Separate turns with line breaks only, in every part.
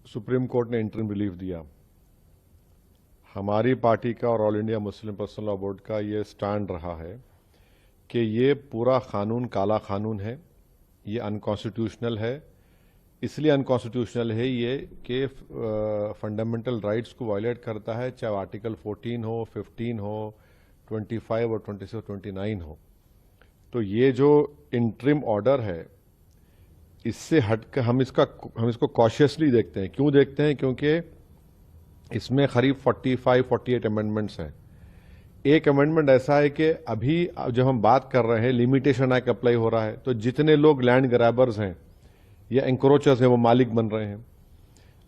Supreme court ने interim relief दिया। हमारी पार्टी का और all India Muslim personal law board का ये स्टैंड रहा है कि ये पूरा कानून काला कानून है, ये अनकॉन्स्टिट्यूशनल है। इसलिए अनकॉन्स्टिट्यूशनल है ये कि फंडामेंटल राइट्स को वायलेट करता है, चाहे आर्टिकल 14 हो, 15 हो, 25 और 26 और 29 हो। तो ये जो इंटरिम ऑर्डर है, इससे हटकर हम इसको कॉशियसली देखते हैं। क्यों देखते हैं? क्योंकि इसमें करीब 45-48 अमेंडमेंट्स हैं। एक अमेंडमेंट ऐसा है कि अभी जब हम बात कर रहे हैं, लिमिटेशन एक्ट अप्लाई हो रहा है, तो जितने लोग लैंड ग्रैबर्स हैं या एंक्रोचर्स हैं वो मालिक बन रहे हैं।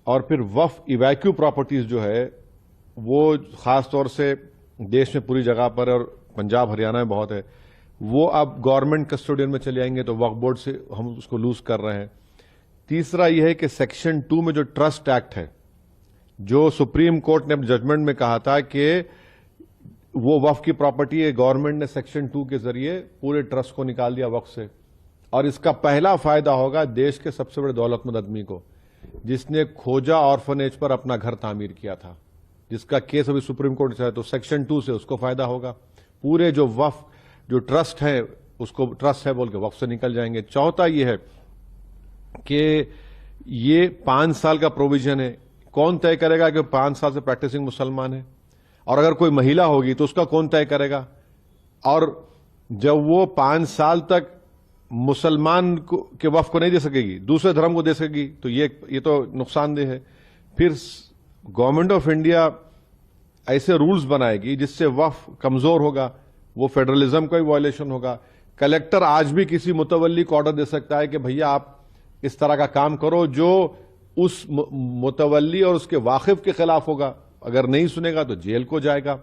और फिर वफ इवैक्यू प्रॉपर्टीज जो है वो खास तौर से देश में पूरी जगह पर और पंजाब हरियाणा में बहुत है, वो अब गवर्नमेंट कस्टोडियन में चले जाएंगे, तो वक्फ बोर्ड से हम उसको लूज कर रहे हैं। तीसरा यह है कि सेक्शन 2 में जो ट्रस्ट एक्ट है, जो सुप्रीम कोर्ट ने जजमेंट में कहा था कि वो वक्फ की प्रॉपर्टी है, गवर्नमेंट ने सेक्शन 2 के जरिए पूरे ट्रस्ट को निकाल दिया वक्फ से। और इसका पहला फायदा होगा देश के सबसे बड़े दौलतमंद आदमी को, जिसने खोजा ऑर्फनेज पर अपना घर तामीर किया था, जिसका केस अभी सुप्रीम कोर्ट से है। तो सेक्शन 2 से उसको फायदा होगा। पूरे जो वक्फ जो ट्रस्ट है उसको ट्रस्ट है बोल के वक्फ से निकल जाएंगे। चौथा यह है कि ये 5 साल का प्रोविजन है। कौन तय करेगा कि 5 साल से प्रैक्टिसिंग मुसलमान है? और अगर कोई महिला होगी तो उसका कौन तय करेगा? और जब वो 5 साल तक मुसलमान के वक्फ को नहीं दे सकेगी, दूसरे धर्म को दे सकेगी, तो ये तो नुकसानदेह है। फिर गवर्नमेंट ऑफ इंडिया ऐसे रूल्स बनाएगी जिससे वक्फ कमजोर होगा, वो फेडरलिज्म का भी वायलेशन होगा। कलेक्टर आज भी किसी मुतवल्ली को ऑर्डर दे सकता है कि भैया आप इस तरह का काम करो, जो उस मुतवल्ली और उसके वाकिफ के खिलाफ होगा। अगर नहीं सुनेगा तो जेल को जाएगा।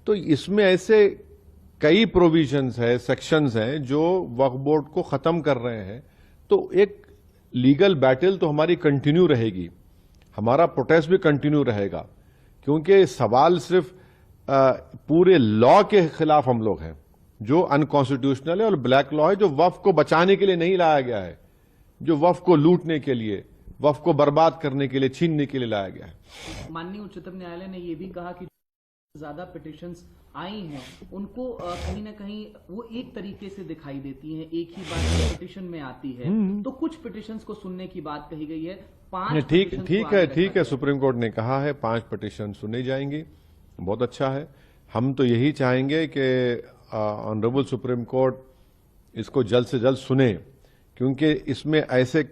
तो इसमें ऐसे कई प्रोविजंस है, सेक्शंस हैं जो वक्फ बोर्ड को खत्म कर रहे हैं। तो एक लीगल बैटल तो हमारी कंटिन्यू रहेगी, हमारा प्रोटेस्ट भी कंटिन्यू रहेगा, क्योंकि सवाल सिर्फ पूरे लॉ के खिलाफ हम लोग हैं जो अनकॉन्स्टिट्यूशनल है और ब्लैक लॉ है, जो वक्फ को बचाने के लिए नहीं लाया गया है, जो वक्फ को लूटने के लिए, वक्फ को बर्बाद करने के लिए, छीनने के लिए लाया गया है।
माननीय उच्चतम न्यायालय ने यह भी कहा कि ज्यादा पिटिशंस आई हैं उनको कहीं ना कहीं वो एक तरीके से दिखाई देती हैं, एक ही बात पिटिशन में आती है। तो कुछ पिटिशंस को सुनने की बात कही गई है। 5
ठीक है, सुप्रीम कोर्ट ने कहा है 5 पिटिशन सुनी जाएंगी, बहुत अच्छा है। हम तो यही चाहेंगे कि ऑनरेबल सुप्रीम कोर्ट इसको जल्द से जल्द सुने, क्योंकि इसमें ऐसे